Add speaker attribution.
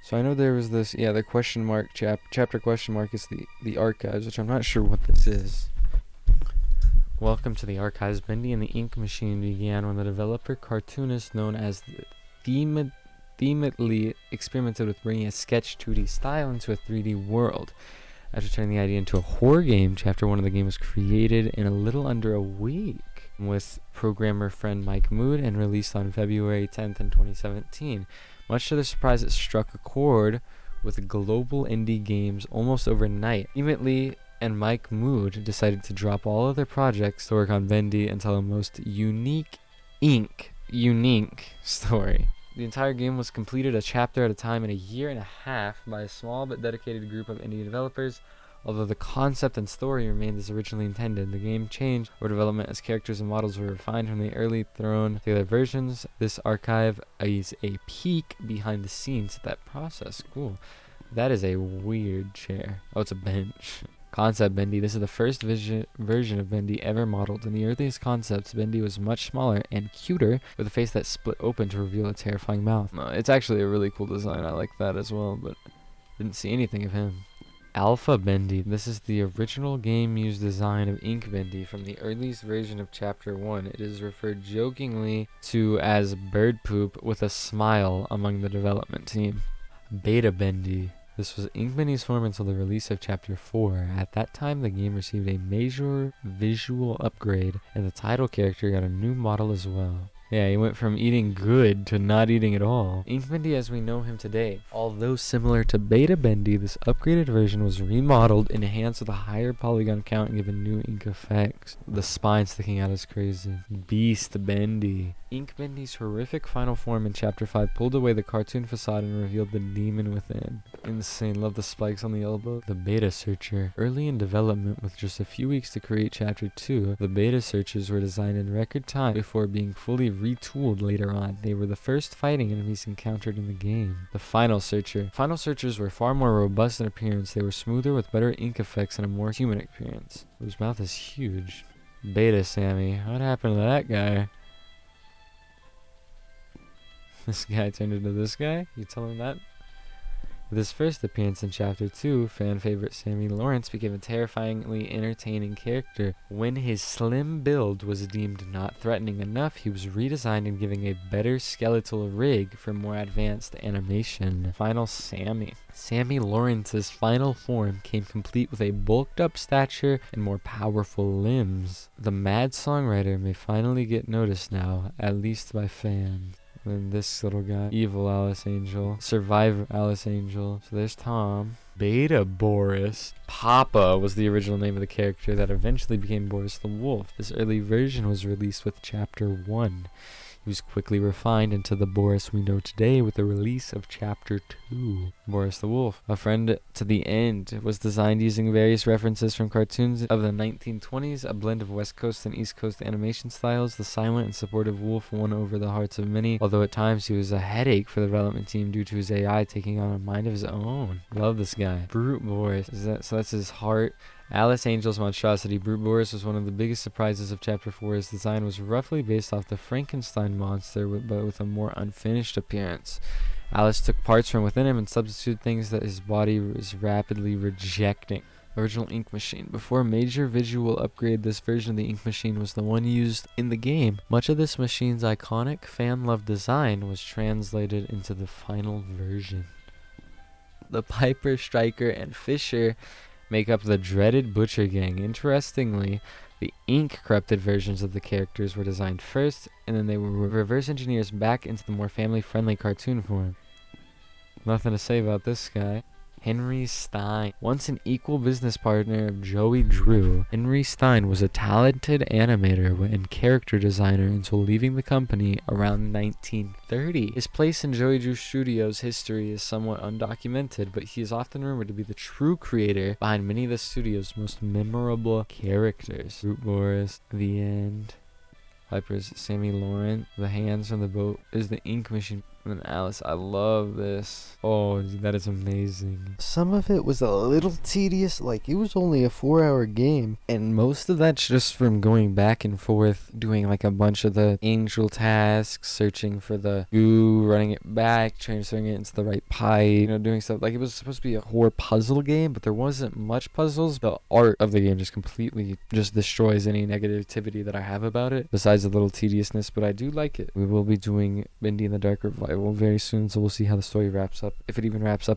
Speaker 1: So I know there was this, yeah, the question mark chapter question mark is the archives, which I'm not sure what this is. Welcome to the archives. Bendy and the Ink Machine began when the developer cartoonist known as Thematly experimented with bringing a sketch 2D style into a 3D world. After turning the idea into a horror game, Chapter 1 of the game was created in a little under a week with programmer friend Mike Mood and released on February 10th in 2017. Much to their surprise, it struck a chord with global indie games almost overnight. Immediately, and Mike Mood decided to drop all of their projects to work on Bendy and tell a most unique story. The entire game was completed a chapter at a time in a year and a half by a small but dedicated group of indie developers. Although the concept and story remained as originally intended, the game changed over development as characters and models were refined from the early thrown together versions. This archive is a peek behind the scenes of that process. Cool. That is a weird chair. Oh, it's a bench. Concept Bendy. This is the first version of Bendy ever modeled. In the earliest concepts, Bendy was much smaller and cuter, with a face that split open to reveal a terrifying mouth. It's actually a really cool design. I like that as well, but didn't see anything of him. Alpha Bendy. This is the original game used design of Ink Bendy from the earliest version of Chapter 1. It is referred jokingly to as bird poop with a smile among the development team. Beta Bendy. This was Ink Bendy's form until the release of Chapter 4. At that time, the game received a major visual upgrade, and the title character got a new model as well. Yeah, he went from eating good to not eating at all. Ink Bendy as we know him today. Although similar to Beta Bendy, this upgraded version was remodeled, enhanced with a higher polygon count, and given new ink effects. The spine sticking out is crazy. Beast Bendy. Ink Bendy's horrific final form in Chapter 5 pulled away the cartoon facade and revealed the demon within. Insane. Love the spikes on the elbow. The Beta Searcher. Early in development, with just a few weeks to create Chapter 2, the Beta Searchers were designed in record time before being fully retooled later on. They were the first fighting enemies encountered in the game. The Final Searcher. Final Searchers were far more robust in appearance. They were smoother with better ink effects and a more human appearance. Whose mouth is huge. Beta Sammy. What happened to that guy? This guy turned into this guy? You tell him that? With his first appearance in Chapter 2, fan favorite Sammy Lawrence became a terrifyingly entertaining character. When his slim build was deemed not threatening enough, he was redesigned and given a better skeletal rig for more advanced animation. Final Sammy. Sammy Lawrence's final form came complete with a bulked up stature and more powerful limbs. The mad songwriter may finally get noticed now, at least by fans. And this little guy, Evil Alice Angel, Survivor Alice Angel. So there's Tom. Beta Boris. Papa was the original name of the character that eventually became Boris the Wolf. This early version was released with Chapter 1. He was quickly refined into the Boris we know today with the release of Chapter 2. Boris the Wolf, a friend to the end, was designed using various references from cartoons of the 1920s, a blend of West Coast and East Coast animation styles. The silent and supportive wolf won over the hearts of many, although at times he was a headache for the development team due to his AI taking on a mind of his own. Love this guy. Brute Boris. So that's his heart. Alice Angel's monstrosity. Brute Boris was one of the biggest surprises of Chapter 4. His design was roughly based off the Frankenstein monster, but with a more unfinished appearance. Alice took parts from within him and substituted things that his body was rapidly rejecting. Original Ink Machine. Before a major visual upgrade, this version of the Ink Machine was the one used in the game. Much of this machine's iconic fan-loved design was translated into the final version. The Piper, Striker, and Fisher make up the dreaded Butcher Gang. Interestingly, the ink-corrupted versions of the characters were designed first, and then they were reverse engineers back into the more family-friendly cartoon form. Nothing to say about this guy. Henry Stein. Once an equal business partner of Joey Drew, Henry Stein was a talented animator and character designer until leaving the company around 1930. His place in Joey Drew Studios' history is somewhat undocumented, but he is often rumored to be the true creator behind many of the studio's most memorable characters. Brute Boris, The End, Piper's Sammy Lawrence. The hands on the boat is the Ink Machine. And then Alice, I love this. Oh, dude, that is amazing. Some of it was a little tedious, like it was only a 4-hour game, and most of that's just from going back and forth, doing like a bunch of the angel tasks, searching for the goo, running it back, transferring it into the right pipe, you know, doing stuff. Like it was supposed to be a horror puzzle game, but there wasn't much puzzles. The art of the game just completely just destroys any negativity that I have about it, besides a little tediousness, but I do like it. We will be doing Bendy in the Dark Revival very soon, so we'll see how the story wraps up, if it even wraps up